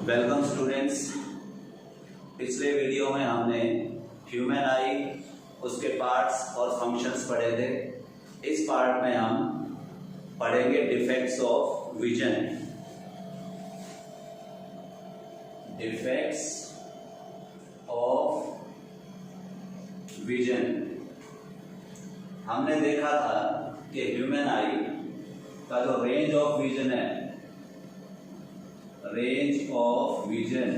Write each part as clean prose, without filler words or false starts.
Welcome students. पिछले video में हमने ह्यूमन आई, उसके पार्ट्स और फंक्शंस पढ़े थे। इस पार्ट में हम पढ़ेंगे defects of vision. Defects of vision. हमने देखा था कि ह्यूमन आई का जो रेंज ऑफ विजन है, range of vision,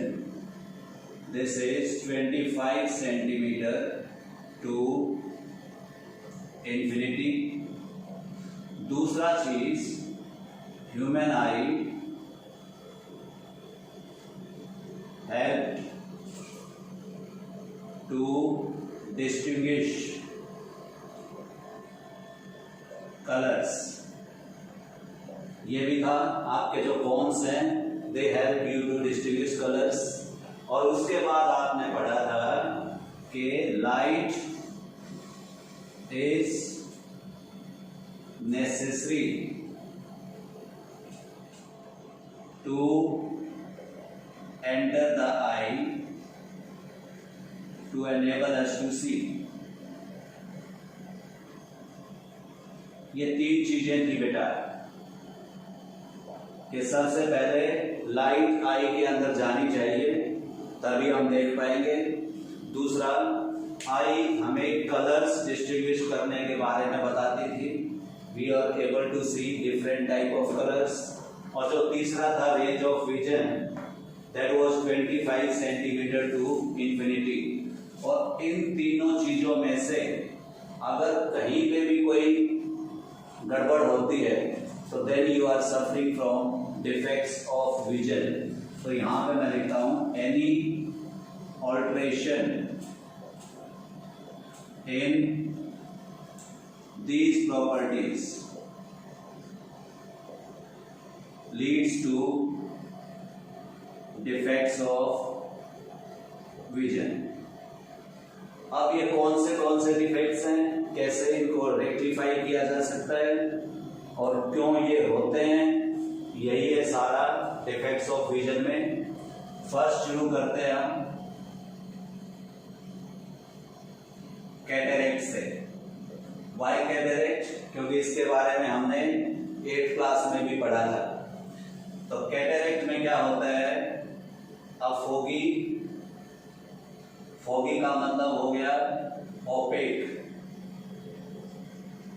this is 25 centimeter to infinity। दूसरा चीज, human I help to distinguish colors। ये भी था आपके जो बोन्स हैं, they help you to distinguish colors। और उसके बाद आपने पढ़ा था कि light is necessary to enter the eye to enable us to see। ये तीन चीजें थी बेटा कि सबसे पहले लाइट आई के अंदर जानी चाहिए, तभी हम देख पाएंगे। दूसरा, आई हमें कलर्स डिस्टिंग्विश करने के बारे में बताती थी, we are able to see different type of colours. और जो तीसरा था range of vision, that was 25 centimetre to infinity. और इन तीनों चीजों में से अगर कहीं पे भी कोई गड़बड़ होती है तो then you are suffering from defects of vision. तो यहां पे मैं लिखता हूं any alteration in these properties leads to defects of vision. अब ये कौन से डिफेक्ट्स हैं, कैसे इनको रेक्टिफाई किया जा सकता है और क्यों ये होते हैं, यही है सारा डिफेक्ट्स ऑफ विजन में। फर्स्ट शुरू करते हैं हम कैटरेक्ट से। Why cataract? क्योंकि इसके बारे में हमने 8th क्लास में भी पढ़ा था। तो कैटरेक्ट में क्या होता है, अब फोगी का मतलब हो गया opaque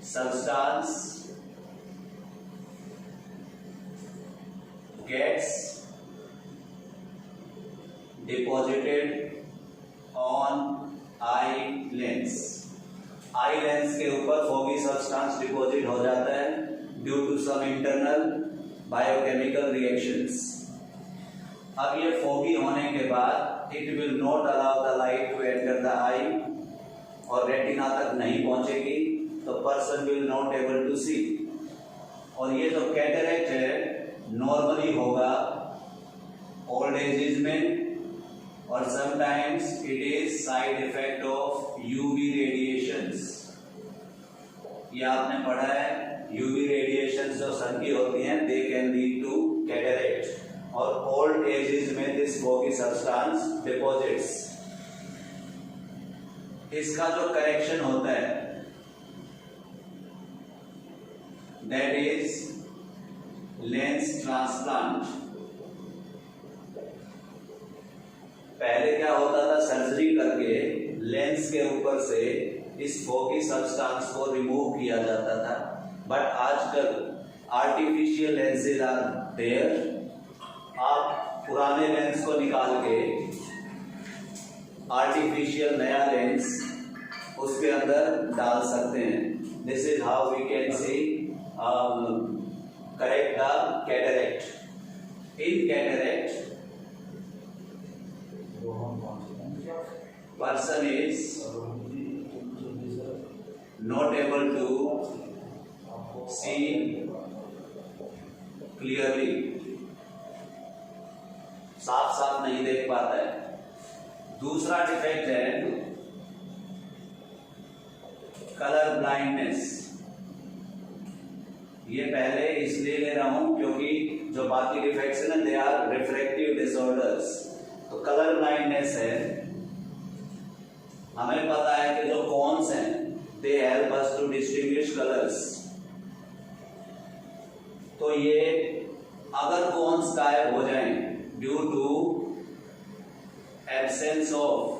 substance gets deposited on eye lens। Eye lens के ऊपर फोगी सब्सटेंस डिपॉजिट हो जाता है due to some internal biochemical reactions. अब ये फोगी होने के बाद it will not allow the light to enter the eye और रेटिना तक नहीं पहुंचेगी, तो person will not able to see. और ये जो कैटरेक्ट है नॉर्मली होगा ओल्ड एजेस में, और sometimes it is side effect of UV radiations. ये आपने पढ़ा है, यूवी रेडिएशंस जो सन की होती हैं, they can lead to cataract. और ओल्ड एजेस में दिस फोगी सब्सटेंस डिपॉजिट्स। इसका जो करेक्शन होता है दैट इज लेंस ट्रांसप्लांट। पहले क्या होता था, सर्जरी करके लेंस के ऊपर से इस फोगी सब्सटेंस को रिमूव किया जाता था, बट आजकल आर्टिफिशियल लेंसेज आर देयर। आप पुराने लेंस को निकाल के आर्टिफिशियल नया लेंस उसके अंदर डाल सकते हैं। This is how we can see correct the cataract। In cataract, person is not able to see clearly, साफ नहीं देख पाता है। दूसरा डिफेक्ट है कलर ब्लाइंडनेस। ये पहले इसलिए ले रहा हूं क्योंकि जो बाकी डिफेक्ट्स है ना, दे आर रिफ्रैक्टिव डिसऑर्डर्स। तो कलर ब्लाइंडनेस है, हमें पता है कि जो कॉन्स हैं they help us to distinguish colours. तो ये अगर कॉन्स गायब हो जाएं due to absence of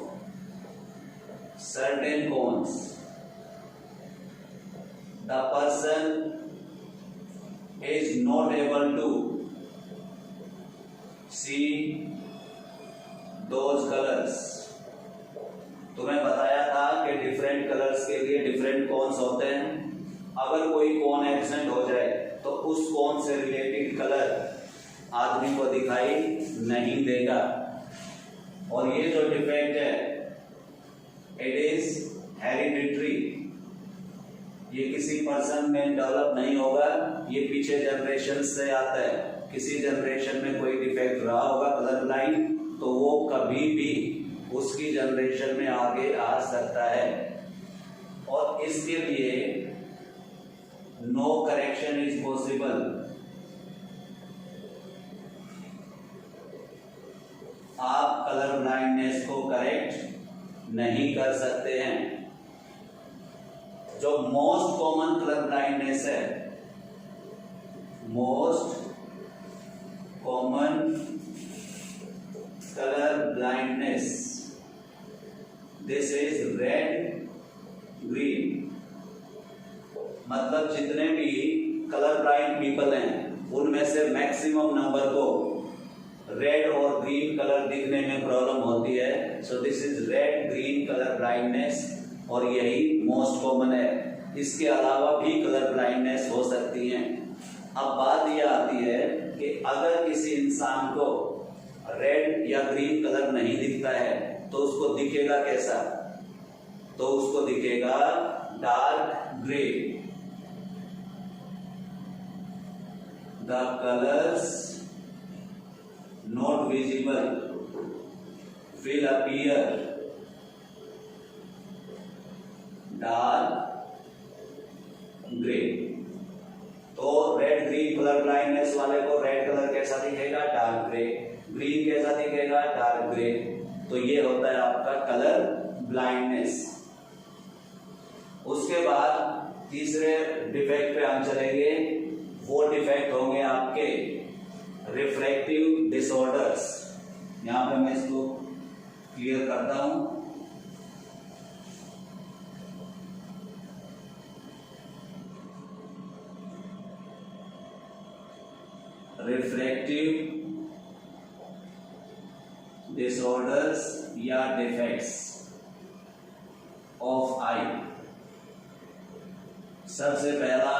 certain cones, the person is not able to see those colors। तुम्हें बताया था कि डिफरेंट कलर्स के लिए डिफरेंट कॉन्स होते हैं। अगर कोई कॉन एब्सेंट हो जाए तो उस कॉन से रिलेटेड कलर आदमी को दिखाई नहीं देगा। और ये जो डिफेक्ट है इट इज हेरिडिटरी, ये किसी पर्सन में डेवलप नहीं होगा, ये पीछे जनरेशन से आता है। किसी जनरेशन में कोई डिफेक्ट रहा होगा कलर ब्लाइंड, तो वो कभी भी उसकी जनरेशन में आगे आ सकता है। और इसके लिए नो करेक्शन इज पॉसिबल। आप कलर ब्लाइंडनेस को करेक्ट नहीं कर सकते हैं। जो मोस्ट कॉमन कलर ब्लाइंडनेस है, most common colour blindness, this is red green. मतलब जितने भी कलर ब्लाइंड पीपल हैं उनमें से मैक्सिमम नंबर को रेड और ग्रीन कलर दिखने में प्रॉब्लम होती है। सो this is red green colour blindness और यही मोस्ट कॉमन है। इसके अलावा भी कलर ब्लाइंडनेस हो सकती है। अब बात यह आती है कि अगर किसी इंसान को रेड या ग्रीन कलर नहीं दिखता है तो उसको दिखेगा कैसा? तो उसको दिखेगा dark grey. The colours not visible will appear dark gray। तो रेड ग्रीन कलर ब्लाइंडनेस वाले को रेड कलर कैसा दिखेगा? Dark grey. ग्रीन कैसा दिखेगा? Dark grey. तो ये होता है आपका कलर ब्लाइंडनेस। उसके बाद तीसरे डिफेक्ट पे हम चलेंगे। वो डिफेक्ट होंगे आपके रिफ्रैक्टिव डिसऑर्डर्स। यहां पे मैं इसको क्लियर करता हूं। रिफ्रैक्टिव डिसऑर्डर्स या डिफेक्ट्स ऑफ आई। सबसे पहला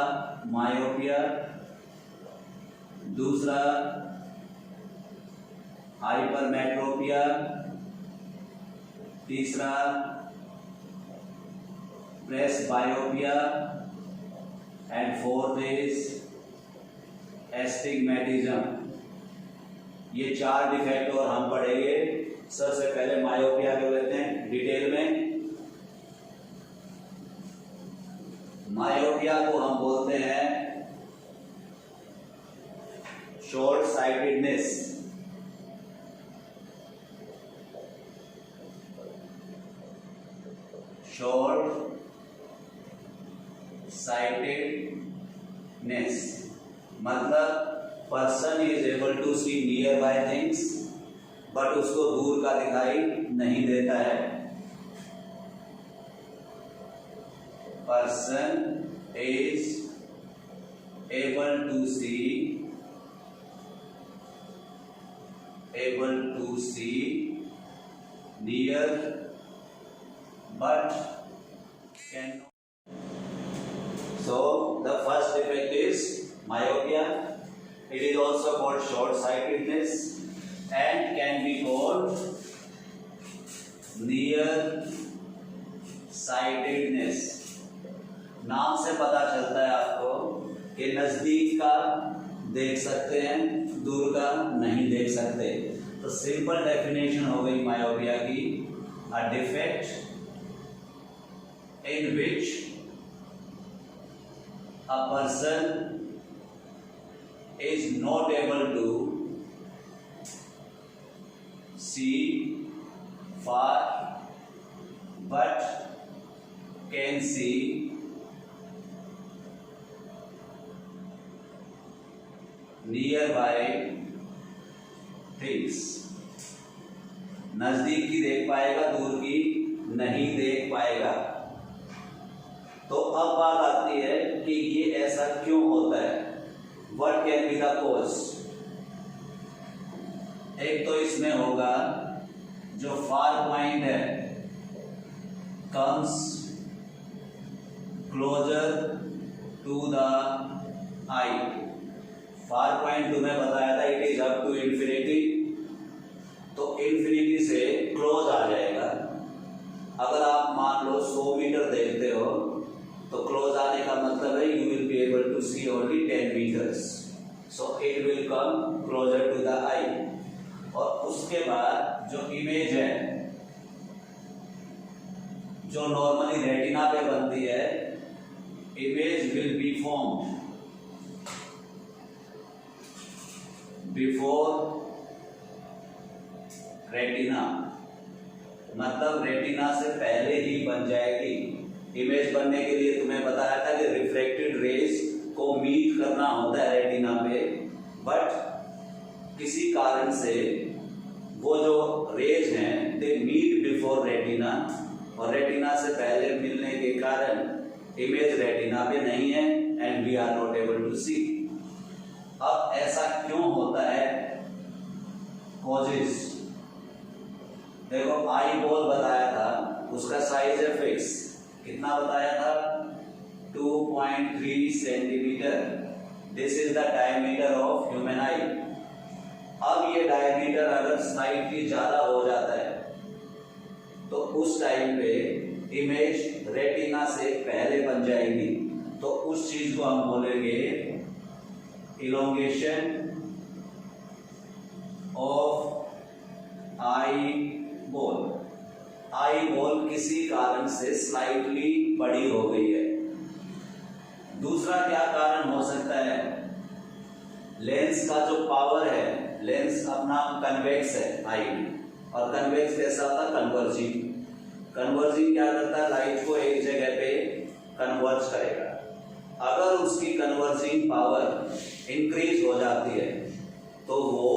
मायोपिया, दूसरा हाइपरमेट्रोपिया, तीसरा presbyopia and fourth is astigmatism. ये चार डिफेक्ट और हम पढ़ेंगे। सबसे पहले मायोपिया को लेते हैं डिटेल में। मायोपिया को हम बोलते हैं शॉर्ट साइटेडनेस। शॉर्ट साइटेडनेस मतलब person is able to see nearby things but उसको दूर का दिखाई नहीं देता है। Person is able to see near but cannot। So the first defect is myopia. It is also called short sightedness and can be called near sightedness। नाम से पता चलता है आपको कि नजदीक का देख सकते हैं, दूर का नहीं देख सकते। तो सिंपल डेफिनेशन हो गई मायोपिया की, a defect in which a person is not able to see far but can see nearby things. नजदीक की देख पाएगा, दूर की नहीं देख पाएगा। तो अब बात आती है कि ये ऐसा क्यों होता है, what can be the cause. एक तो इसमें होगा जो फार पॉइंट है comes closer to the eye. Far point तुम्हें बताया था it is up to infinity, तो इंफिनिटी से क्लोज आ जाएगा। अगर आप मान लो 100 मीटर देखते हो तो क्लोज आने का मतलब है you will be able to see only 10 metres, so it will come closer to the eye. और उसके बाद जो इमेज है जो नॉर्मली रेटिना पे बनती है, image will be formed before retina, मतलब रेटिना से पहले ही बन जाएगी। इमेज बनने के लिए तुम्हें बताया था कि रिफ्रैक्टेड रेज को मीट करना होता है रेटिना पे, बट किसी कारण से वो जो रेज हैं दे मीट बिफोर रेटिना, और रेटिना से पहले मिलने के कारण इमेज रेटिना पे नहीं है and we are not able to see. अब ऐसा क्यों होता है, कॉजेस देखो। आई बॉल बताया था, उसका साइज है फिक्स, कितना बताया था 2.3 centimetre. This is the diameter of human आई। अब ये डायमीटर अगर स्लाइटली ज्यादा हो जाता है तो उस टाइम पे इमेज रेटिना से पहले बन जाएगी, तो उस चीज को हम बोलेंगे elongation of eye ball. Eye ball किसी कारण से स्लाइटली बड़ी हो गई है। दूसरा क्या कारण हो सकता है, लेंस का जो पावर है, लेंस अपना कन्वेक्स है आई में, और कन्वेक्स कैसा होता है, कन्वर्जिंग। कन्वर्जिंग क्या करता है, लाइट को एक जगह पे कन्वर्ज करेगा। अगर उसकी कन्वर्जिंग पावर इंक्रीज हो जाती है तो वो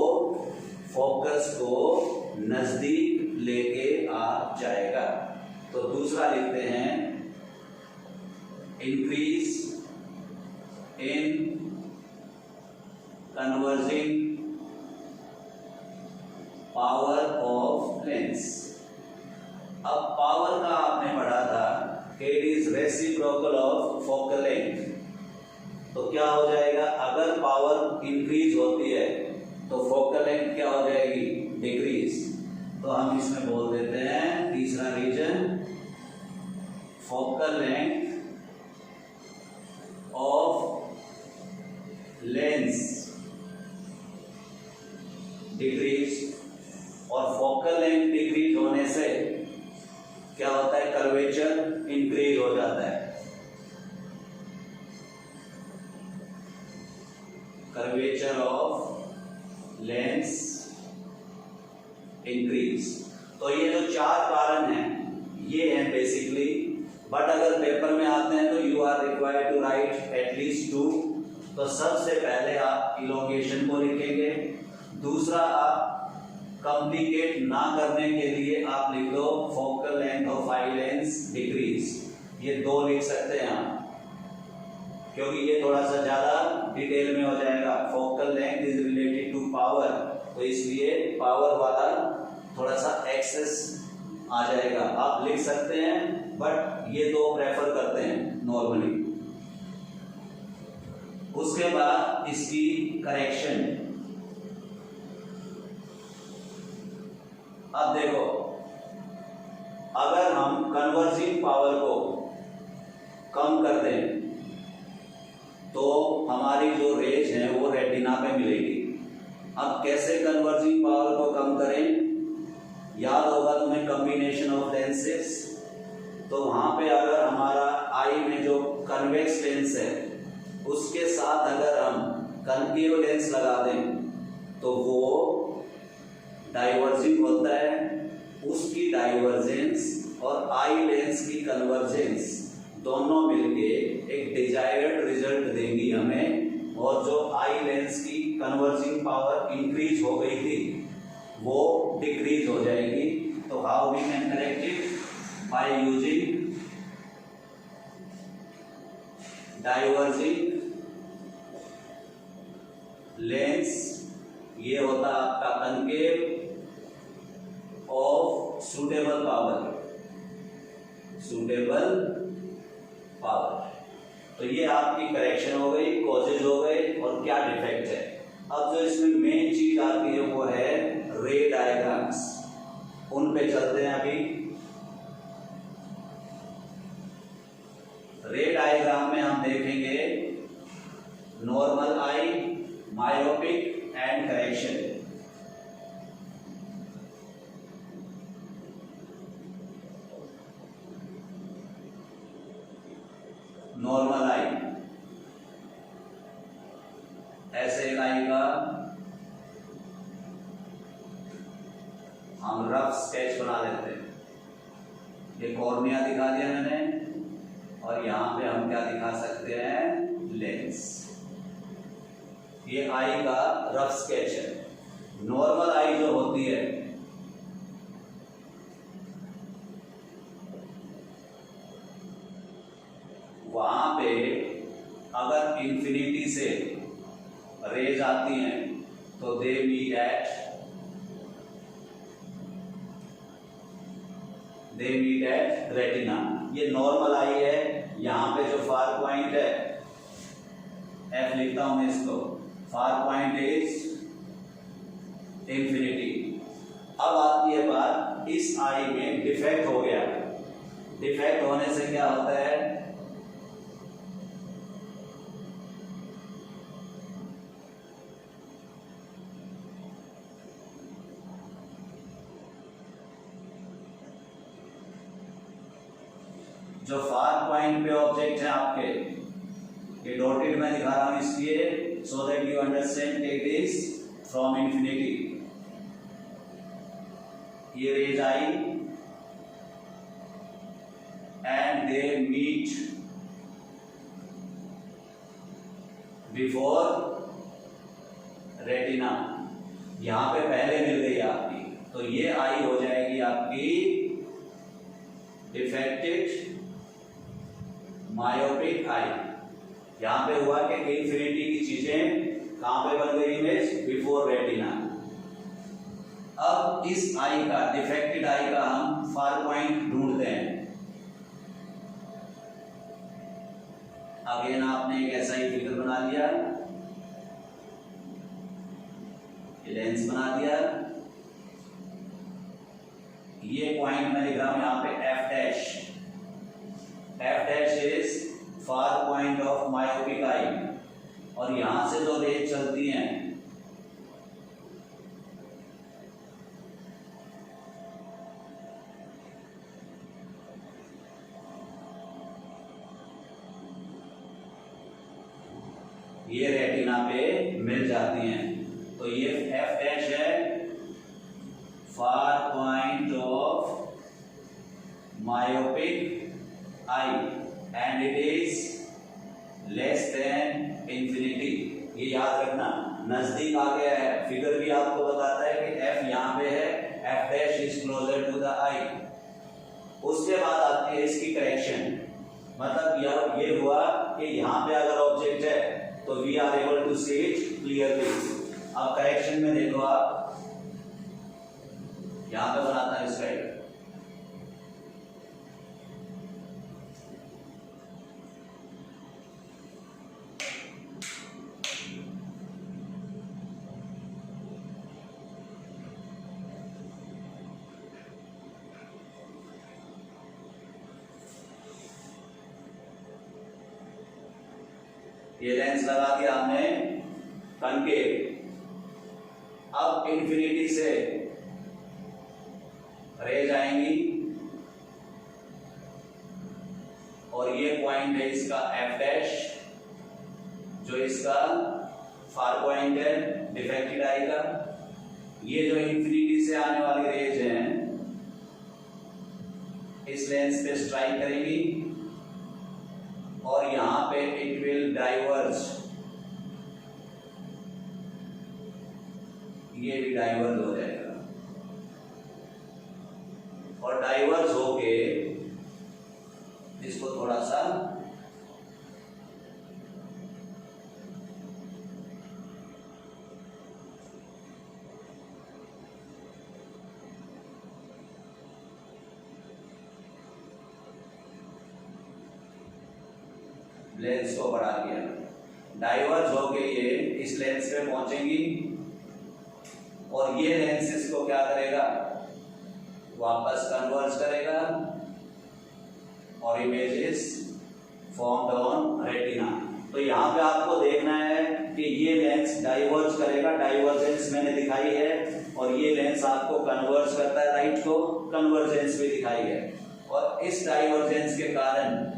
फोकस को नजदीक लेके आ जाएगा। तो दूसरा लिखते हैं increase in converging power of lens. अब पावर का आपने पढ़ा था कि it is reciprocal of focal length. तो क्या हो जाएगा, अगर पावर इंक्रीज होती है तो फोकल लेंथ क्या हो जाएगी, डिक्रीज। तो हम इसमें बोल देते हैं तीसरा reason, focal length of lens decrease. और फोकल लेंथ डिक्रीज होने से क्या होता है, कर्वेचर इंक्रीज हो जाता है। Curvature of lens increase. तो ये जो चार कारण हैं ये हैं बेसिकली, बट अगर पेपर में आते हैं तो you are required to write at least 2। तो सबसे पहले आप इलोंगेशन को लिखेंगे, दूसरा आप कॉम्प्लिकेट ना करने के लिए आप लिख दो focal length of eye lens decrease. ये 2 लिख सकते हैं आप, क्योंकि ये थोड़ा सा ज्यादा डिटेल में हो जाएगा। Focal length is related to power, तो इसलिए पावर वाला थोड़ा सा एक्सेस आ जाएगा। आप लिख सकते हैं, बट ये 2 प्रेफर करते हैं नॉर्मली। उसके बाद इसकी करेक्शन। अब देखो, अगर हम कन्वर्जिंग पावर को कम कर दें तो हमारी जो रेज है वो रेटिना पे मिलेगी। अब कैसे कन्वर्जिंग पावर को कम करें, याद होगा तुम्हें कॉम्बिनेशन ऑफ लेंसेस। तो वहां पे अगर हमारा आई में जो कन्वेक्स लेंस है उसके साथ अगर हम कनकेव लेंस लगा दें तो वो डाइवर्जिंग होता है, उसकी डाइवर्जेंस और आई लेंस की कन्वर्जेंस दोनों मिलके एक डिजायर्ड रिजल्ट देंगी हमें, और जो आई लेंस की कन्वर्जिंग पावर इंक्रीज हो गई थी वो डिक्रीज हो जाएगी। तो how we can correct it? By using diverging lens, ये होता आपका concave of suitable power, suitable power. तो ये आपकी करेक्शन हो गई, कॉजेज हो गए और क्या डिफेक्ट है। अब जो इसमें मेन चीज आती है वो है रे डायग्राम्स, उन पे चलते हैं अभी। रे डायग्राम में हम देखेंगे normal eye, myopic and correction. Normal eye, ऐसे एक आई का हम रफ स्केच बना लेते हैं। ये कॉर्निया दिखा दिया मैंने, और यहां पे हम क्या दिखा सकते हैं? लेंस। ये आई का रफ स्केच है। नॉर्मल आई जो होती है वहां पे अगर इंफिनिटी से रेज आती हैं तो दे मीट एट रेटिना। ये नॉर्मल आई है। यहां पे जो फार पॉइंट है, एफ लिखता हूं मैं इसको, फार पॉइंट इज इंफिनिटी। अब आती है बात, इस आई में डिफेक्ट हो गया। डिफेक्ट होने से क्या होता है? जो फार पॉइंट पे ऑब्जेक्ट है आपके, ये डॉटेड में दिखा रहा हूं इसलिए, so that you understand it is from infinity. ये रेज आई and they meet before retina. यहां पे पहले मिल गई आपकी, तो ये आई हो जाएगी आपकी डिफेक्टेड मायोपिक आई। यहां पे हुआ कि इंफिनिटी की चीजें कहां पे बन गई इमेज? Before retina. अब इस आई का, डिफेक्टेड आई का हम फार पॉइंट ढूंढते हैं। अगेन आपने एक ऐसा ही फिगर बना लिया, लेंस बना दिया। ये पॉइंट मैं लिख रहा हूं यहां पे F dash. F dash is far point of myopic eye, और यहां से जो रेज चलती हैं ये रेटिना पे मिल जाती हैं। तो ये एफ डैश है, far point of myopic eye, and it is less than infinity. ये याद रखना, नजदीक आ गया है। फिगर भी आपको बताता है कि एफ यहां पे है, F dash is closer to the eye. उसके बाद आती है इसकी करेक्शन। मतलब ये हुआ कि यहां पे अगर ऑब्जेक्ट है तो we are able to see it clearly. अब करेक्शन में देखो आप, यहां पे बनाता है स्लाइड। ये लेंस लगा दिया हमने कनकेव। अब इंफिनिटी से रेज आएंगी, और ये पॉइंट है इसका एफ डैश, जो इसका फार पॉइंट है डिफेक्टेड आई का। ये जो इंफिनिटी से आने वाली रेज हैं इस लेंस पे स्ट्राइक करेंगी और यहां पे इट विल डाइवर्ज, ये भी डाइवर्ज हो जाएगा और डाइवर्ज होके इसको थोड़ा सा लेंस को बढ़ा दिया, डाइवर्ज होके ये इस लेंस पे पहुंचेंगी और ये लेंस इसको क्या करेगा, वापस कन्वर्ज करेगा और इमेजेस फॉर्म्ड ऑन रेटिना। तो यहाँ पे आपको देखना है कि ये लेंस डाइवर्ज करेगा, डाइवर्जेंस मैंने दिखाई है, और ये लेंस आपको कन्वर्ज करता है, राइट को कन्वर्जेंस भी दिखाई है। और इस डाइवर्जेंस के कारण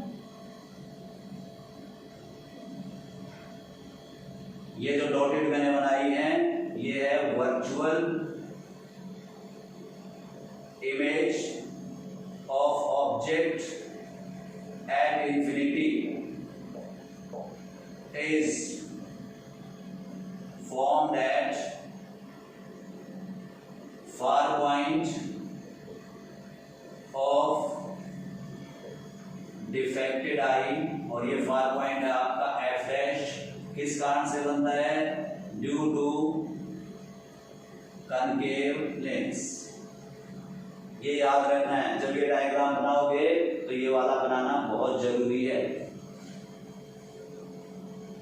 ये जो डॉटेड मैंने बनाई है ये है virtual image of object at infinity is formed at far point of defected आई, और ये फार पॉइंट है आपका एफ डैश, किस कारण से बनता है, ड्यू टू कनकेव लेंस। ये याद रखना है, जब ये डायग्राम बनाओगे तो ये वाला बनाना बहुत जरूरी है।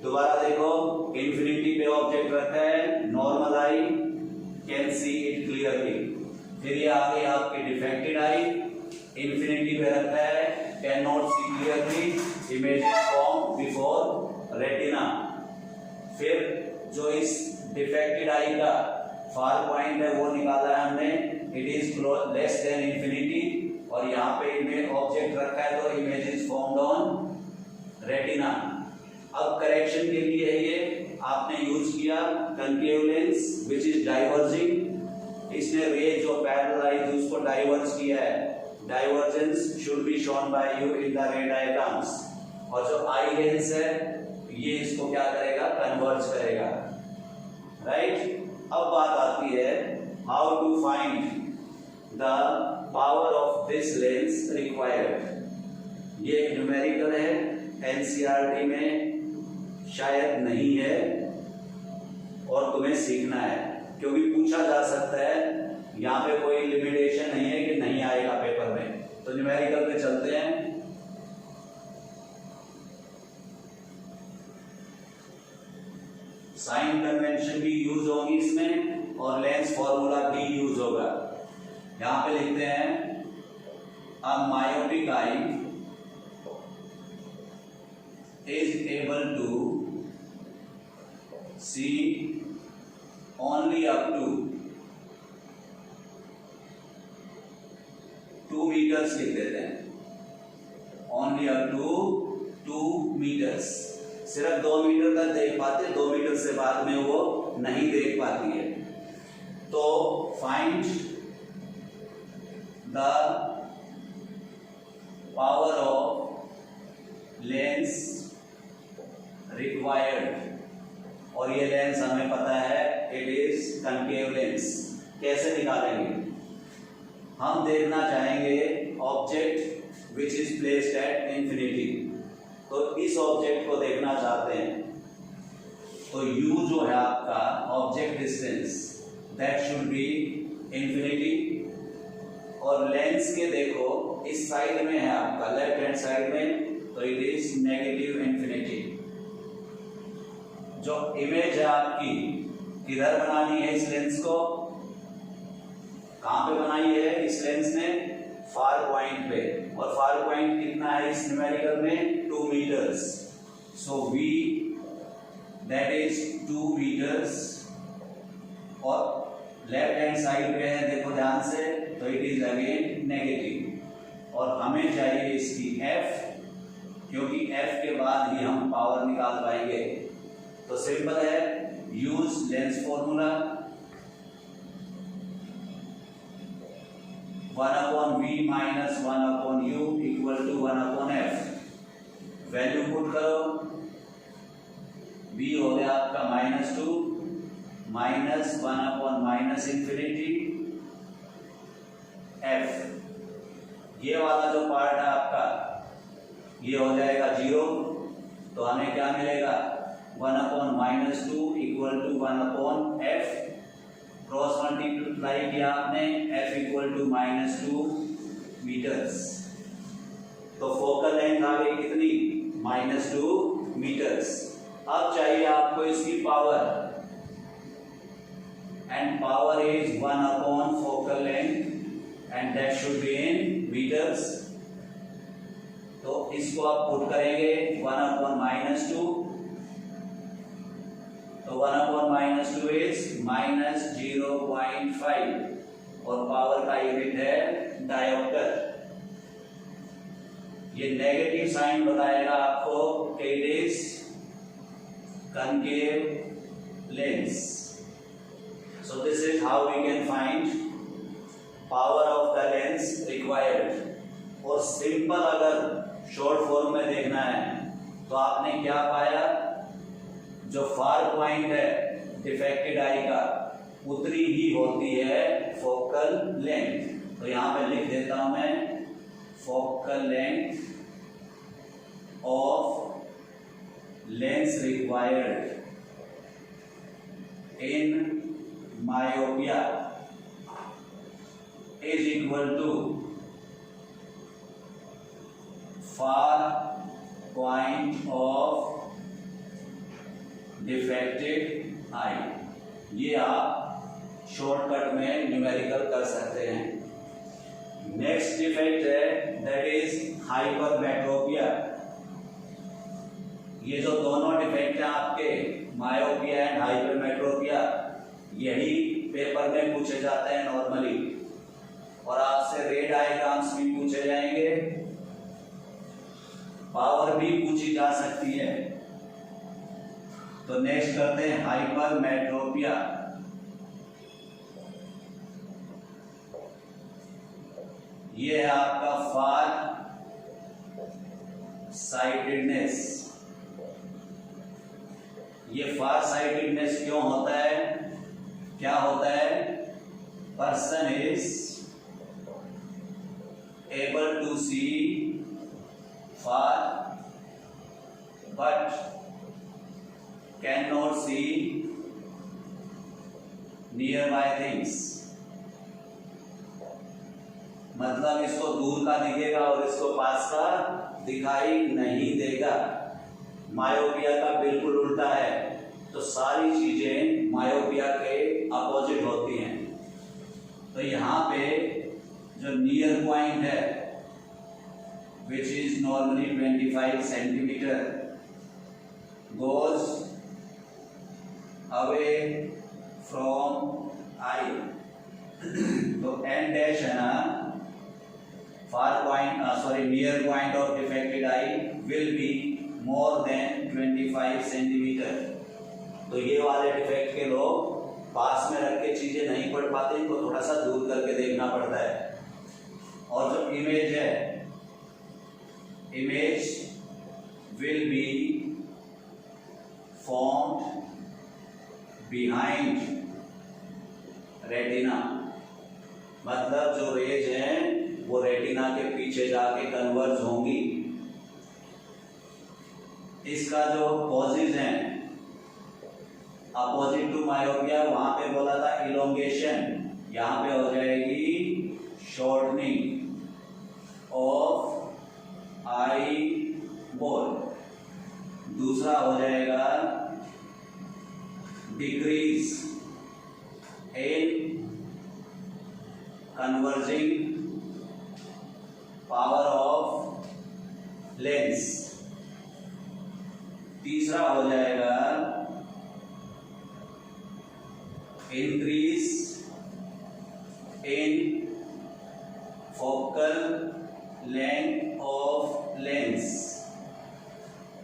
दोबारा देखो, इंफिनिटी पे ऑब्जेक्ट रखा है, normal I can see it clearly, फिर ये आगे आपकी डिफेक्टेड आई, इंफिनिटी पे रखा है, can not see clearly, image form before retina. फिर जो इस डिफेक्टेड आई का फार पॉइंट है वो निकाला है हमने, it is less than infinity, और यहाँ पे इमेज ऑब्जेक्ट रखा है तो image is formed on retina. अब करेक्शन के लिए ये आपने यूज किया concave lens which is diverging, इसने रे जो पैरेलल आई थी उसको डाइवर्ज किया है, divergence should be shown by you in the रे डायग्राम्स। और जो आई लेंस है ये इसको क्या करेगा, कन्वर्ज करेगा, राइट। अब बात आती है how to find the power of this lens required. ये एक न्यूमेरिकल है, एनसीईआरटी में शायद नहीं है और तुम्हें सीखना है, क्योंकि पूछा जा सकता है, यहाँ पे कोई लिमिटेशन नहीं है कि नहीं आएगा पेपर में। तो न्यूमेरिकल पे चलते हैं। साइन कन्वेंशन भी यूज होगी इसमें और लेंस फॉर्मूला भी यूज होगा। यहां पे लिखते हैं a myopic eye is able to see only up to 2 metres लिख देते हैं, ओनली अप टू 2 मीटर्स, सिर्फ 2 मीटर तक देख पाते, 2 मीटर से बाद में वो नहीं देख पाती है। तो find the power of lens required, और ये लेंस हमें पता है इट इज कनकेव लेंस। कैसे निकालेंगे, हम देखना चाहेंगे object which is placed at infinity, तो इस ऑब्जेक्ट को देखना चाहते हैं, तो u जो है आपका object distance that should B infinity, और लेंस के देखो इस साइड में है आपका लेफ्ट हैंड साइड में, तो इट इज नेगेटिव इंफिनिटी। जो इमेज है आपकी किधर बनानी है, इस लेंस को कहां पे बनाई है इस लेंस ने, फार पॉइंट पे, और फार पॉइंट कितना है इस न्यूमेरिकल में, 2 metres. So v that is 2 metres, और लेफ्ट हैंड साइड पे है देखो ध्यान से, तो इट इज अगेन नेगेटिव, और हमें चाहिए इसकी f, क्योंकि f के बाद ही हम पावर निकाल पाएंगे। तो सिंपल है, use lens formula, 1/v minus 1/u equal to 1/f। Value put करो, v हो गया आपका -2 माइनस 1/माइनस इंफिनिटी f। ये वाला जो पार्ट है आपका ये हो जाएगा 0, तो हमें क्या मिलेगा 1/-2 equal to 1/f। Cross multiply किया आपने, f इक्वल टू -2 मीटर्स। तो फोकल लेंथ आ गई कितनी, -2 मीटर्स। अब चाहिए आपको इसकी पावर, एंड पावर इज 1/फोकल length and that should be in metres. तो इसको आप पुट करेंगे 1/-2, तो 1/-2 इज -0.5 और पावर का यूनिट है डायोप्टर। ये नेगेटिव साइन बताएगा आपको कि it is concave lens. So this is how we can find power of the lens required. और सिंपल अगर शॉर्ट फॉर्म में देखना है तो आपने क्या पाया, जो फार पॉइंट है डिफेक्टेड आई का उतनी ही होती है फोकल लेंथ। तो यहां पे लिख देता हूं मैं, focal length of lens required in myopia is equal to far point of defected eye। ये आप शॉर्टकट में न्यूमेरिकल कर सकते हैं। नेक्स्ट डिफेक्ट है दैट इज हाइपरमेट्रोपिया। ये जो दोनों डिफेक्ट हैं आपके, मायोपिया एंड हाइपरमेट्रोपिया, यही पेपर में पूछे जाते हैं नॉर्मली, और आपसे रे डायग्राम्स भी पूछे जाएंगे, पावर भी पूछी जा सकती है। तो नेक्स्ट करते हैं हाइपरमेट्रोपिया। ये है आपका फार साइटेडनेस। ये फार साइटेडनेस क्यों होता है, क्या होता है, person is able to see far but can not see nearby things. मतलब इसको दूर का दिखेगा और इसको पास का दिखाई नहीं देगा। मायोपिया का बिल्कुल उल्टा है। तो सारी चीजें मायोपिया के अपोजिट होती हैं। तो यहाँ पे जो नियर पॉइंट है which is normally 25 centimetre goes away from I. तो एन डैश है ना, far point near point of defected I will be more than 25 centimetre. तो ये वाले डिफेक्ट के लोग पास में रख के चीजें नहीं पढ़ पाते, इनको थोड़ा सा दूर करके देखना पड़ता है। और जो इमेज है, image will be formed behind retina. मतलब जो रेज हैं वो रेटिना के पीछे जाके कन्वर्ज होंगी। इसका जो कॉजेज हैं अपोजिट टू मायोपिया, वहां पे बोला था इलोंगेशन, यहां पे हो जाएगी शॉर्टनिंग ऑफ आई बॉल। दूसरा हो जाएगा decrease in converging power of lens. तीसरा हो जाएगा increase in focal length of lens.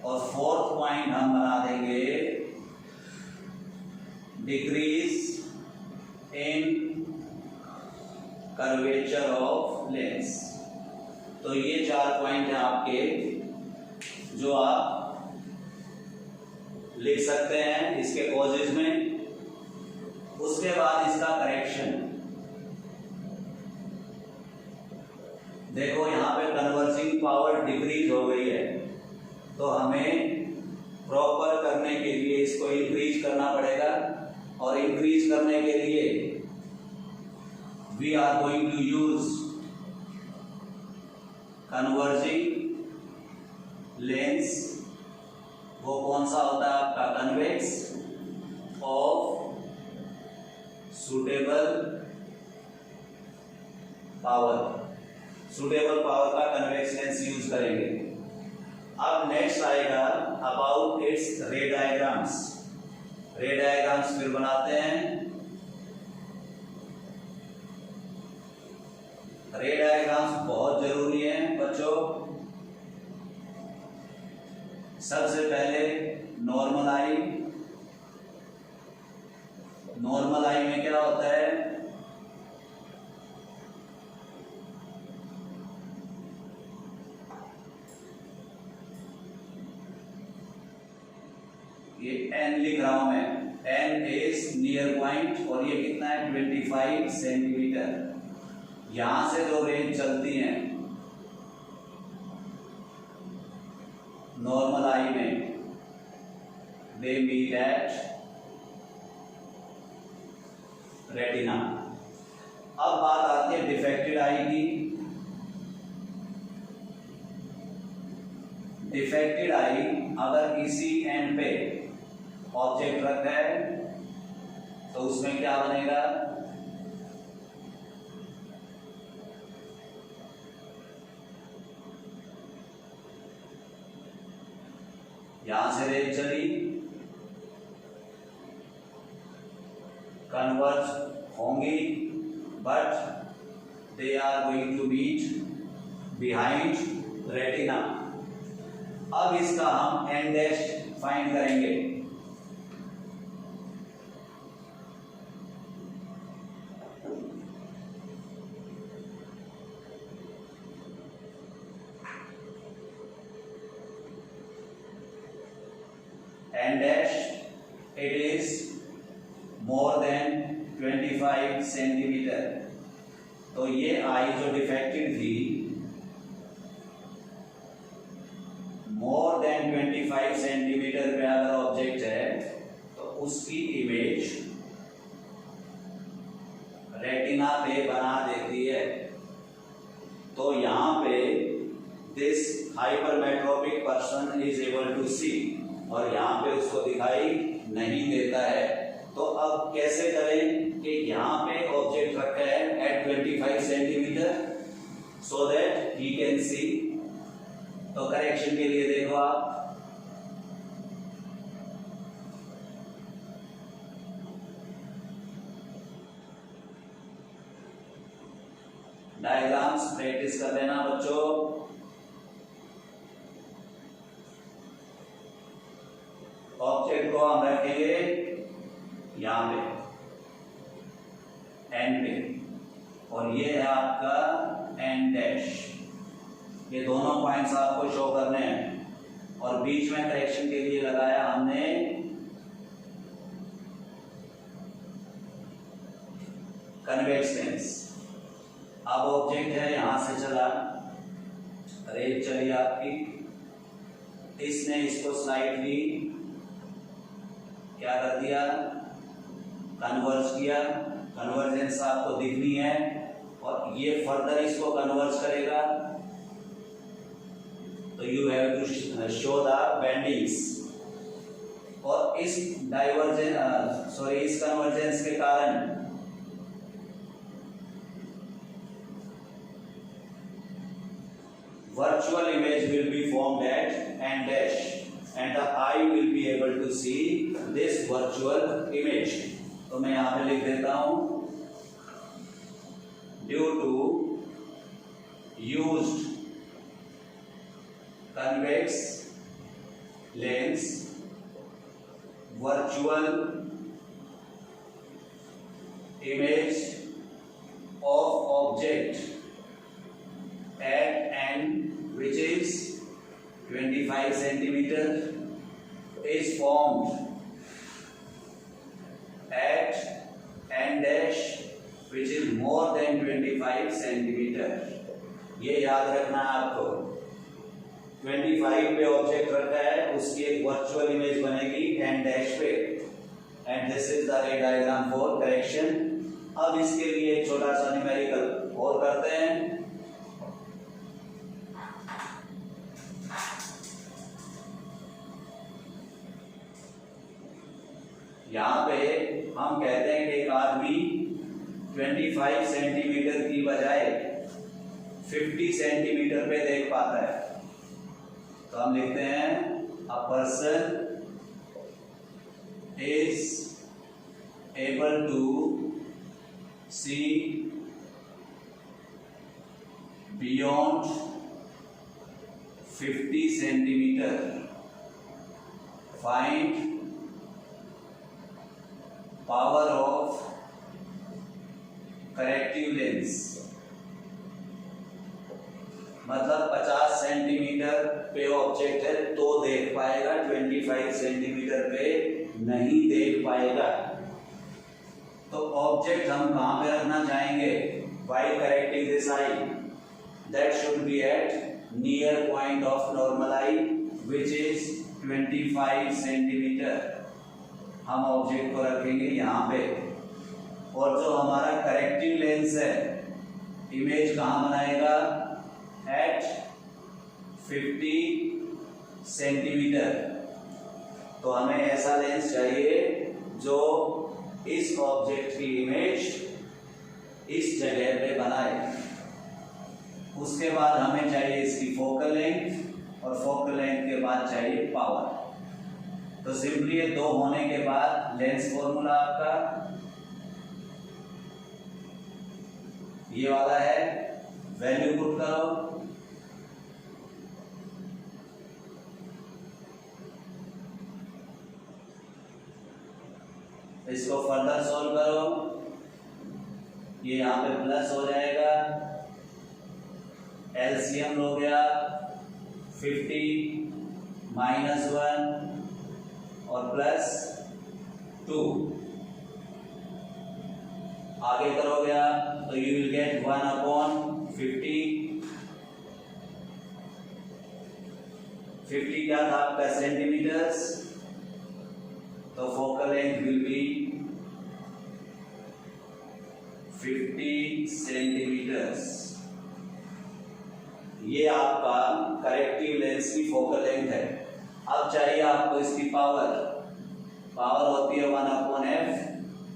और फोर्थ पॉइंट हम बना देंगे decrease in curvature of lens. तो ये 4 पॉइंट हैं आपके जो आप लिख सकते हैं इसके कॉजेज में। उसके बाद इसका करेक्शन। देखो यहाँ पे कन्वर्जिंग पावर डिक्रीज हो गई है, तो हमें प्रॉपर करने के लिए इसको इंक्रीज करना पड़ेगा, और इंक्रीज करने के लिए we are going to use converging lens. वो कौन सा होता है आपका? Convex of suitable power. Suitable power का कन्वेक्स लेंस यूज करेंगे। अब नेक्स्ट आएगा about its ray diagrams. Ray diagrams फिर बनाते हैं। रे डायग्राम्स बहुत जरूरी है बच्चों। सबसे पहले नॉर्मल आई। नॉर्मल आई में क्या होता है? ये n लिख रहा हूं मैं। n इज नियर पॉइंट, और ये कितना है? 25 सेंटीमीटर। यहां से जो रेंज चलती है नॉर्मल आई में, दे मीट एट रेटिना। अब बात आती है डिफेक्टेड आई की। डिफेक्टेड आई अगर किसी एंड पे ऑब्जेक्ट रखा है तो उसमें क्या बनेगा? यहां से रेंज चली, कन्वर्ज होंगी, but they are going to meet behind retina. अब इसका हम एन डैश फाइंड करेंगे। N dash it is more than 25 centimetre. तो ये आई जो डिफेक्टेड थी मोर देन 25 सेंटीमीटर पे अगर ऑब्जेक्ट है तो उसकी इमेज रेटिना पे बना देती है। तो यहां पे this hypermetropic person is able to see, और यहां पे उसको दिखाई नहीं देता है। तो अब कैसे करें कि यहां पे ऑब्जेक्ट रखा है at 25 centimetre so that he can see. तो करेक्शन के लिए देखो आप, डायग्राम्स प्रैक्टिस कर लेना बच्चों। ऑब्जेक्ट को हम रखेंगे यहां पे एन पे, और ये है आपका एन डैश। ये दोनों पॉइंट्स आपको शो करने हैं, और बीच में करेक्शन के लिए लगाया हमने कन्वेक्स लेंस। अब ऑब्जेक्ट है यहां से चला, रेंज चली आपकी, इसने इसको स्लाइडली क्या कर दिया? कन्वर्ज किया। कन्वर्जेंस आपको दिखनी है, और ये फर्दर इसको कन्वर्ज करेगा। तो you have to show the bendings. और इस इस कन्वर्जेंस के कारण virtual image will be formed at n dash, and the eye will be able to see this virtual image. तो मैं यहां पे लिख देता हूं, due to used convex lens, virtual image of object at n which is 25 centimeter is formed at n dash which is more than 25 centimeter. ये याद रखना है आपको। 25 पे ऑब्जेक्ट रखा है, उसकी एक वर्चुअल इमेज बनेगी n डैश पे, एंड दिस इज द रे डायग्राम फॉर करेक्शन। अब इसके लिए एक छोटा सा न्यूमेरिकल और करते हैं। यहाँ पे हम कहते हैं कि एक आदमी 25 सेंटीमीटर की बजाय 50 सेंटीमीटर पे देख पाता है, तो हम लिखते हैं a person is able to see beyond 50 centimetre, find power of corrective lens. मतलब 50 सेंटीमीटर पे ऑब्जेक्ट है तो देख पाएगा, 25 सेंटीमीटर पे नहीं देख पाएगा। तो ऑब्जेक्ट हम कहां पे रखना चाहेंगे while correcting this eye? That should be at near point of normal eye which is 25 centimetre. हम ऑब्जेक्ट को रखेंगे यहाँ पे, और जो हमारा करेक्टिव लेंस है इमेज कहाँ बनाएगा? At 50 centimetre. तो हमें ऐसा लेंस चाहिए जो इस ऑब्जेक्ट की इमेज इस जगह पे बनाए। उसके बाद हमें चाहिए इसकी फोकल लेंथ, और फोकल लेंथ के बाद चाहिए पावर। तो सिंपली ये दो होने के बाद लेंस फॉर्मूला आपका ये वाला है, वैल्यू पुट करो, इसको फर्दर सॉल्व करो, ये यहाँ पे प्लस हो जाएगा, एलसीएम हो गया 50 -1 और +2, आगे करोगे आप तो यू विल गेट 1/50। 50 क्या था आपका सेंटीमीटर्स, तो focal length will be 50 centimetres. ये आपका करेक्टिव लेंस की फोकल लेंथ है। अब चाहिए आपको इसकी पावर। पावर होती है 1/f,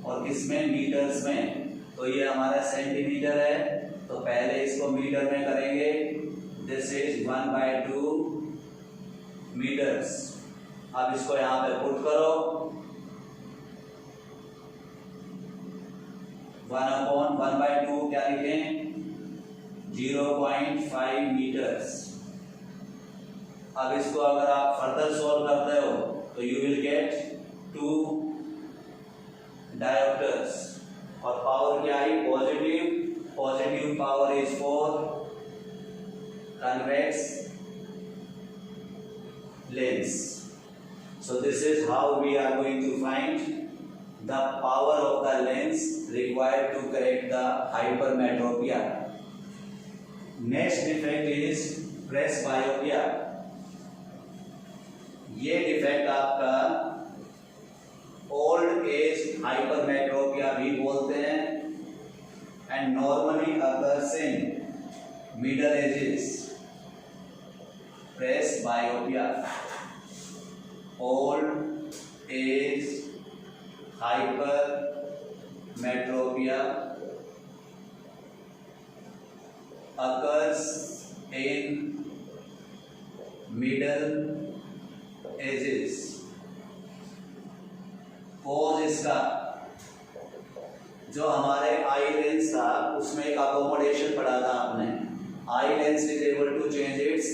और किसमें? मीटर्स में। तो ये हमारा सेंटीमीटर है, तो पहले इसको मीटर में करेंगे। This is 1/2 metres. अब इसको यहाँ पे पुट करो, 1/1/2 क्या लिखें? 0.5 मीटर्स। अब इसको अगर आप फर्दर सॉल्व करते हो तो यू विल गेट 2 डायोप्टर्स, और पावर क्या आई? Positive. Positive power is 4 convex lens. So this is how we are going to find the power of the lens required to correct the hypermetropia. Next defect is presbyopia. ये defect आपका old age hypermetropia भी बोलते हैं, and normally occurs in middle edges. Presbyopia, old age hypermetropia occurs in middle ages. Cause इसका, जो हमारे eye lens था उसमें एक अकोमोडेशन पढ़ा था आपने। Eye lens is able to change its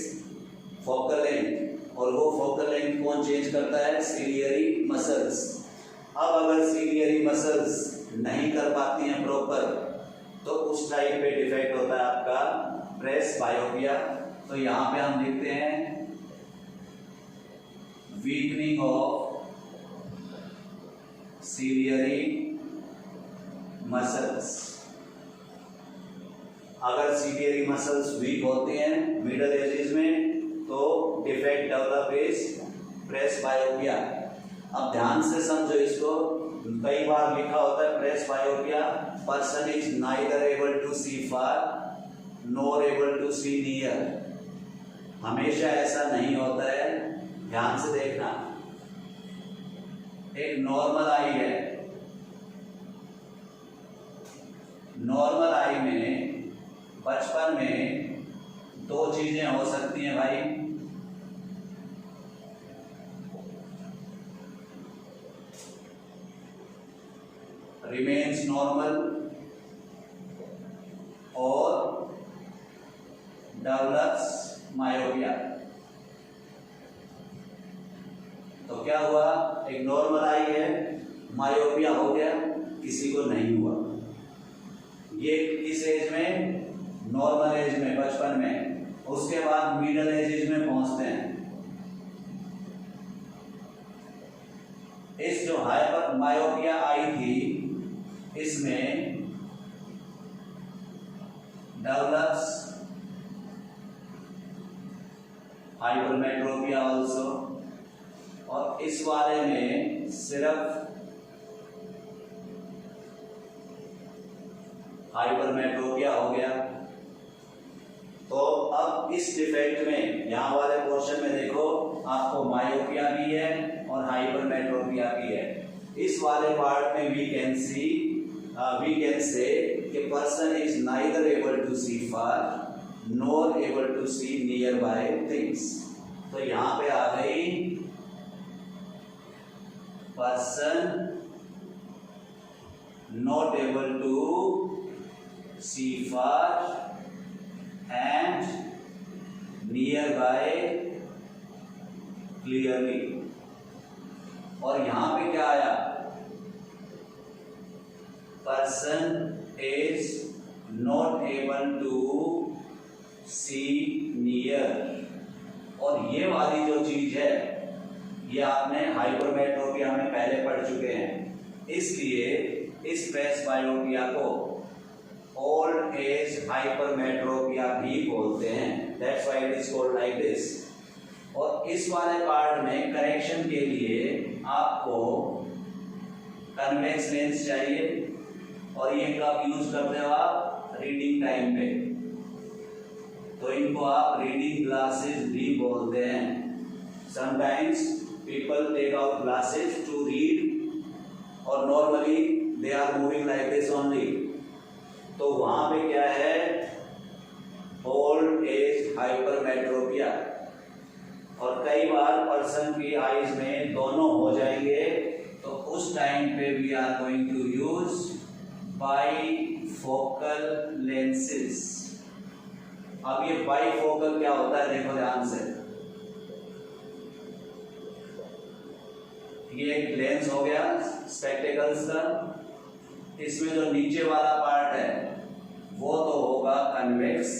focal length, और वो फोकल लेंथ कौन चेंज करता है? Ciliary muscles. अब अगर सीलियरी मसल्स नहीं कर पाती हैं प्रॉपर, तो उस टाइप पे डिफेक्ट होता है आपका प्रेस बायोपिया। तो यहां पे हम लिखते हैं वीकनिंग ऑफ सीलियरी मसल्स। अगर सीलियरी मसल्स वीक होते हैं मिडल एजेस में तो डिफेक्ट डेवलप इज प्रेस बायोपिया। अब ध्यान से समझो इसको, कई बार लिखा होता है presbyopia person is neither able to see far nor able to see near. हमेशा ऐसा नहीं होता है, ध्यान से देखना। एक नॉर्मल आई है, नॉर्मल आई में बचपन में दो चीजें हो सकती हैं भाई, रिमेन्स नॉर्मल और डेवलप्स मायोपिया। तो क्या हुआ, एक नॉर्मल आई है, मायोपिया हो गया, किसी को नहीं हुआ। ये किस एज में, नॉर्मल एज में, बचपन में। उसके बाद मिडिल एज में पहुंचते हैं। इस जो हाइपर मायोपिया आई थी इसमें डेवलप्स हाइपरमेट्रोपिया ऑल्सो, और इस वाले में सिर्फ हाइपरमेट्रोपिया हो गया। तो अब इस डिफेक्ट में यहां वाले पोर्शन में देखो आपको मायोपिया भी है और हाइपरमेट्रोपिया भी है। इस वाले पार्ट में वी कैन से कि person is neither able to see far nor able to see nearby things. तो यहां पे आ गई person not able to see far and nearby clearly। और यहां पे क्या आया, person is not able to see near। और ये वाली जो चीज है ये आपने हाइपरमेट्रोपिया में पहले पढ़ चुके हैं, इसलिए इस प्रेस बायोपिया को ओल्ड एज हाइपरमेट्रोपिया भी बोलते हैं। That's why it is called like this. और इस वाले पार्ट में करेक्शन के लिए आपको कन्वेक्स लेंस चाहिए, और ये कब यूज करते हो आप, रीडिंग टाइम पे। तो इनको आप रीडिंग ग्लासेस भी बोलते हैं। Sometimes people take out glasses to read, और normally they are moving like this only. तो वहां पे क्या है, ओल्ड एज हाइपरमेट्रोपिया। और कई बार पर्सन की आईज में दोनों हो जाएंगे, तो उस टाइम पे we are going to use bifocal lenses. अब ये बाइफोकल क्या होता है देखो ध्यान से, ये एक लेंस हो गया स्पेक्टेकल्स का, इसमें जो नीचे वाला पार्ट है वो तो होगा कन्वेक्स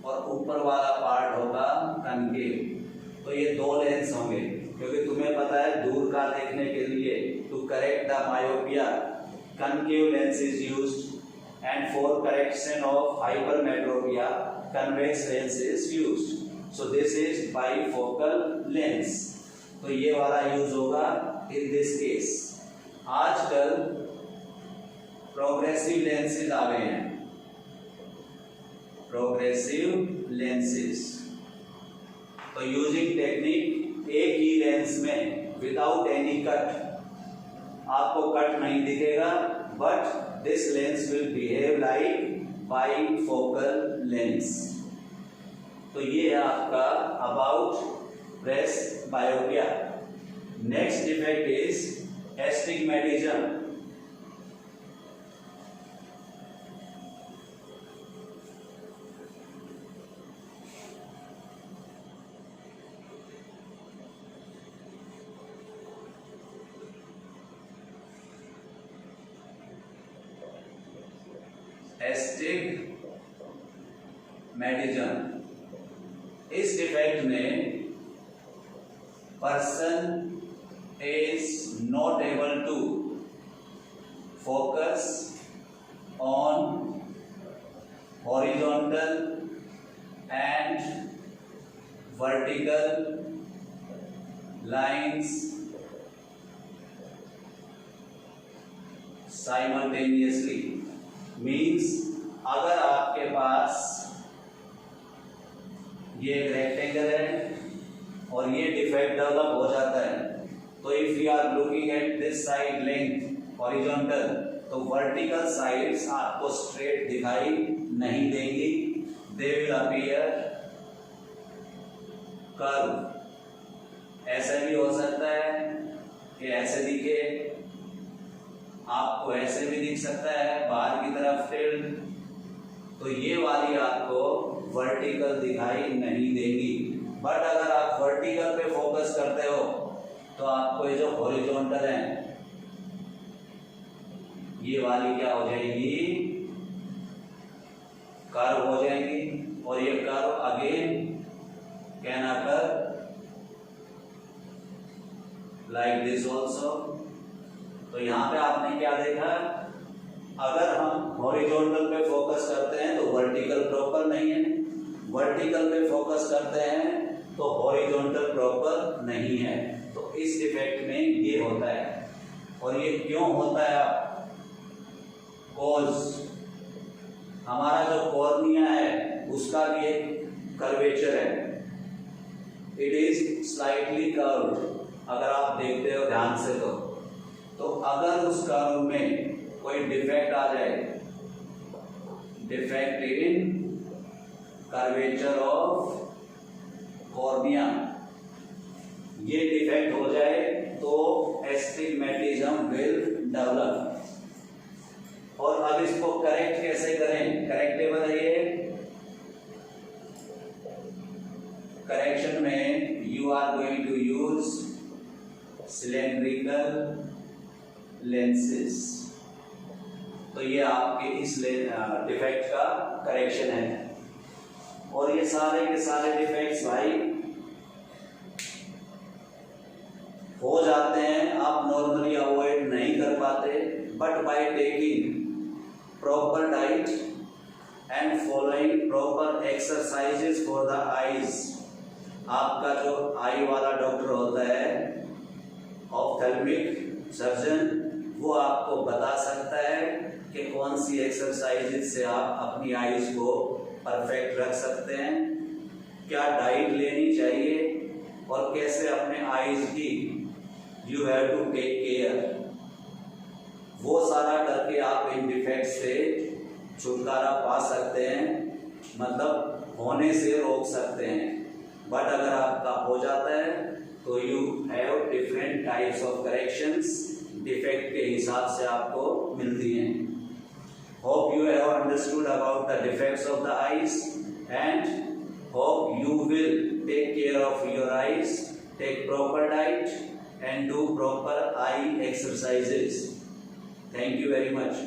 और ऊपर वाला पार्ट होगा कनकेव। तो ये दो लेंस होंगे, क्योंकि तुम्हें पता है दूर का देखने के लिए to correct the myopia concave lens is used, and for correction of hypermetropia convex lens is used. So this is bifocal lens. तो ये वाला यूज होगा इन दिस केस। आजकल प्रोग्रेसिव लेंसेज आ गए हैं, प्रोग्रेसिव लेंसेज। तो यूजिंग टेक्निक एक ही लेंस में विदाउट एनी कट, आपको कट नहीं दिखेगा, but this lens will behave like bifocal lens. तो ये है आपका about press बायोपिया। Next defect is astigmatism. Astigmatism. इस डिफेक्ट में person is not able to focus on horizontal and vertical lines simultaneously। means अगर आपके पास ये रेक्टेंगल है और ये डिफेक्ट डेवलप हो जाता है, तो if you are looking at this side length horizontal, तो वर्टिकल साइड्स आपको स्ट्रेट दिखाई नहीं देंगी, दे विल अपीयर कर्व। ऐसा भी हो सकता है कि ऐसे दिखे, आपको ऐसे भी दिख सकता है बाहर की तरफ टिल्ट, तो ये वाली आपको वर्टिकल दिखाई नहीं देगी। बट अगर आप वर्टिकल पे फोकस करते हो तो आपको ये जो हॉरिजॉन्टल है ये वाली क्या हो जाएगी, कर्व हो जाएगी, और ये curve again can occur like this also. तो यहां पे आपने क्या देखा, अगर हम हॉरिजॉन्टल पे फोकस करते हैं तो वर्टिकल प्रॉपर नहीं है, वर्टिकल पे फोकस करते हैं तो हॉरिजॉन्टल प्रॉपर नहीं है। तो इस डिफेक्ट में ये होता है। और ये क्यों होता है, कॉज हमारा जो कॉर्निया है उसका भी एक कर्वेचर है, इट इज स्लाइटली कर्व्ड। अगर आप देखते हो ध्यान से तो अगर उस कर्व में कोई डिफेक्ट आ जाए, defect in curvature of cornea, ये डिफेक्ट हो जाए तो एस्टिग्मेटिज्म विल डेवलप। और अब इसको करेक्ट कैसे करें, करेक्टेबल है ये। करेक्शन में you are going to use cylindrical lenses. तो ये आपके इस डिफेक्ट का करेक्शन है। और ये सारे के सारे डिफेक्ट्स भाई हो जाते हैं, आप नॉर्मली अवॉइड नहीं कर पाते, but by taking proper diet and following proper exercises for the eyes. आपका जो आई वाला डॉक्टर होता है, ऑप्थेल्मिक सर्जन, वो आपको बता सकता है कि कौन सी एक्सरसाइजेस से आप अपनी आईज को परफेक्ट रख सकते हैं, क्या डाइट लेनी चाहिए, और कैसे अपने आईज की you have to take care. वो सारा करके आप इन डिफेक्ट से छुटकारा पा सकते हैं, मतलब होने से रोक सकते हैं। बट अगर आपका हो जाता है तो you have different types of corrections, defect के हिसाब से आपको मिलती हैं। Hope you have understood about the defects of the eyes and hope you will take care of your eyes, take proper diet and do proper eye exercises. Thank you very much.